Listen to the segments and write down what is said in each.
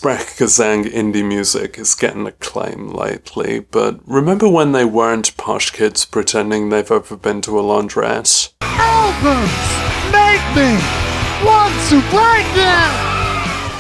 sprechgesang indie music is getting acclaim lately, but remember when they weren't posh kids pretending they've ever been to a laundrette? Albums make me want to break them!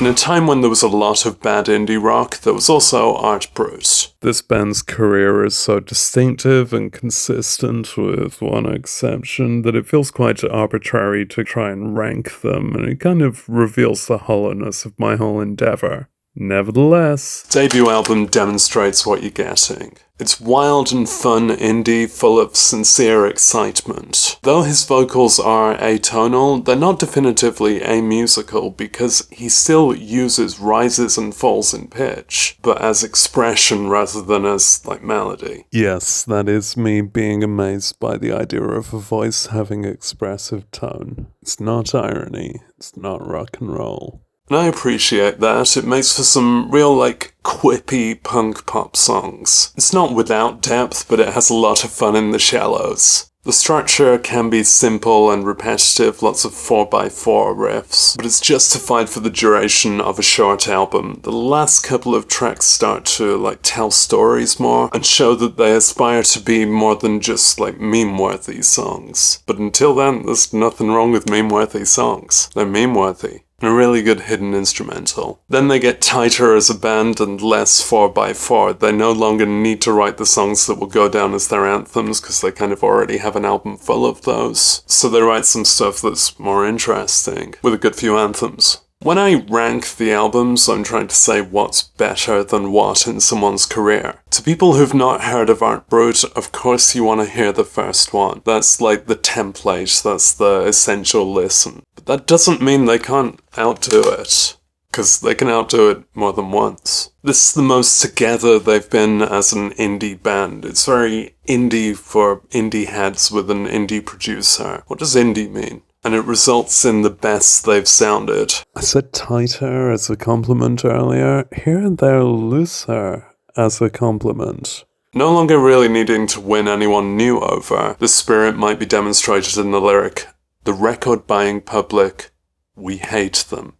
In a time when there was a lot of bad indie rock, there was also Art Brut. This band's career is so distinctive and consistent, with one exception, that it feels quite arbitrary to try and rank them, and it kind of reveals the hollowness of my whole endeavor. Nevertheless, debut album demonstrates what you're getting. It's wild and fun indie, full of sincere excitement. Though his vocals are atonal, they're not definitively amusical because he still uses rises and falls in pitch, but as expression rather than as, melody. Yes, that is me being amazed by the idea of a voice having expressive tone. It's not irony, it's not rock and roll. And I appreciate that. It makes for some real, quippy punk pop songs. It's not without depth, but it has a lot of fun in the shallows. The structure can be simple and repetitive, lots of 4x4 riffs, but it's justified for the duration of a short album. The last couple of tracks start to, tell stories more, and show that they aspire to be more than just, meme-worthy songs. But until then, there's nothing wrong with meme-worthy songs. They're meme-worthy. A really good hidden instrumental. Then they get tighter as a band and less 4x4. They no longer need to write the songs that will go down as their anthems because they kind of already have an album full of those. So they write some stuff that's more interesting, with a good few anthems. When I rank the albums, I'm trying to say what's better than what in someone's career. To people who've not heard of Art Brut, of course you want to hear the first one. That's the template, that's the essential listen. But that doesn't mean they can't outdo it, because they can outdo it more than once. This is the most together they've been as an indie band. It's very indie for indie heads with an indie producer. What does indie mean? And it results in the best they've sounded. I said tighter as a compliment earlier. Here they're looser as a compliment. No longer really needing to win anyone new over, the spirit might be demonstrated in the lyric, "The record-buying public, we hate them.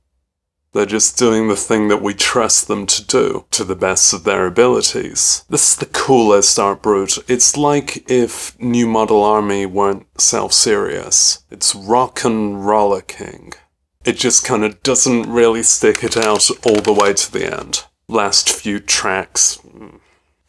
They're just doing the thing that we trust them to do, to the best of their abilities." This is the coolest Art Brut. It's like if New Model Army weren't self-serious. It's rock and rollicking. It just kind of doesn't really stick it out all the way to the end. Last few tracks.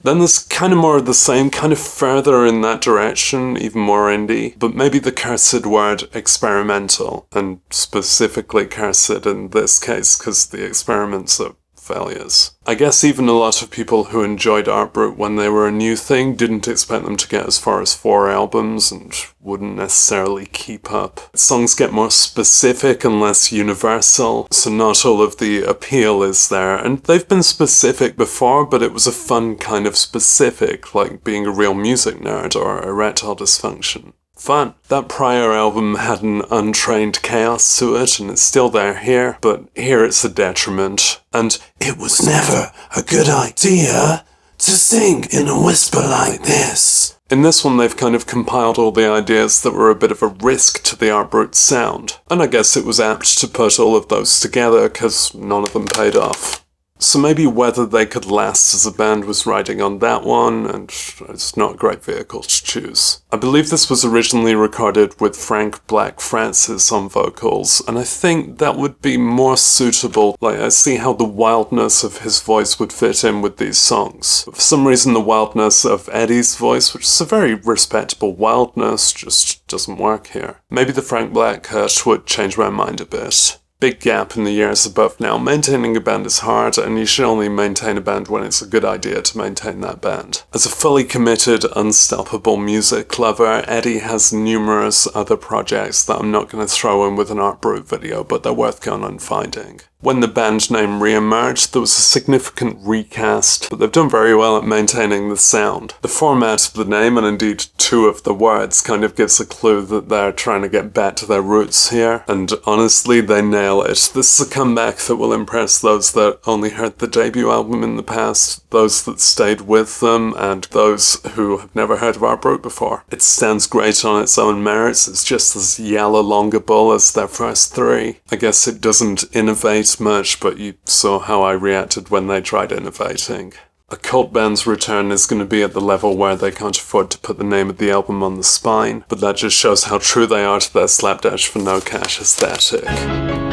Then there's kind of more of the same, kind of further in that direction, even more indie, but maybe the cursed word experimental, and specifically cursed in this case because the experiments are failures. I guess even a lot of people who enjoyed Art Brut when they were a new thing didn't expect them to get as far as 4 albums and wouldn't necessarily keep up. Songs get more specific and less universal, so not all of the appeal is there. And they've been specific before, but it was a fun kind of specific, like being a real music nerd or erectile dysfunction. Fun. That prior album had an untrained chaos to it, and it's still there here, but here it's a detriment. And it was never a good idea to sing in a whisper like this. In this one, they've kind of compiled all the ideas that were a bit of a risk to the Art Brut sound. And I guess it was apt to put all of those together, because none of them paid off. So maybe whether they could last as a band was riding on that one, and it's not a great vehicle to choose. I believe this was originally recorded with Frank Black Francis on vocals, and I think that would be more suitable. I see how the wildness of his voice would fit in with these songs. But for some reason the wildness of Eddie's voice, which is a very respectable wildness, just doesn't work here. Maybe the Frank Black cut would change my mind a bit. Big gap in the years above now. Maintaining a band is hard, and you should only maintain a band when it's a good idea to maintain that band. As a fully committed, unstoppable music lover, Eddie has numerous other projects that I'm not going to throw in with an Art Brut video, but they're worth going and finding. When the band name re-emerged, there was a significant recast, but they've done very well at maintaining the sound. The format of the name, and indeed 2 of the words, kind of gives a clue that they're trying to get back to their roots here, and honestly, they nail it. This is a comeback that will impress those that only heard the debut album in the past, those that stayed with them, and those who have never heard of Art Brut before. It stands great on its own merits. It's just as yalla-longable as their first 3. I guess it doesn't innovate this much, but you saw how I reacted when they tried innovating. A cult band's return is going to be at the level where they can't afford to put the name of the album on the spine, but that just shows how true they are to their slapdash for no cash aesthetic.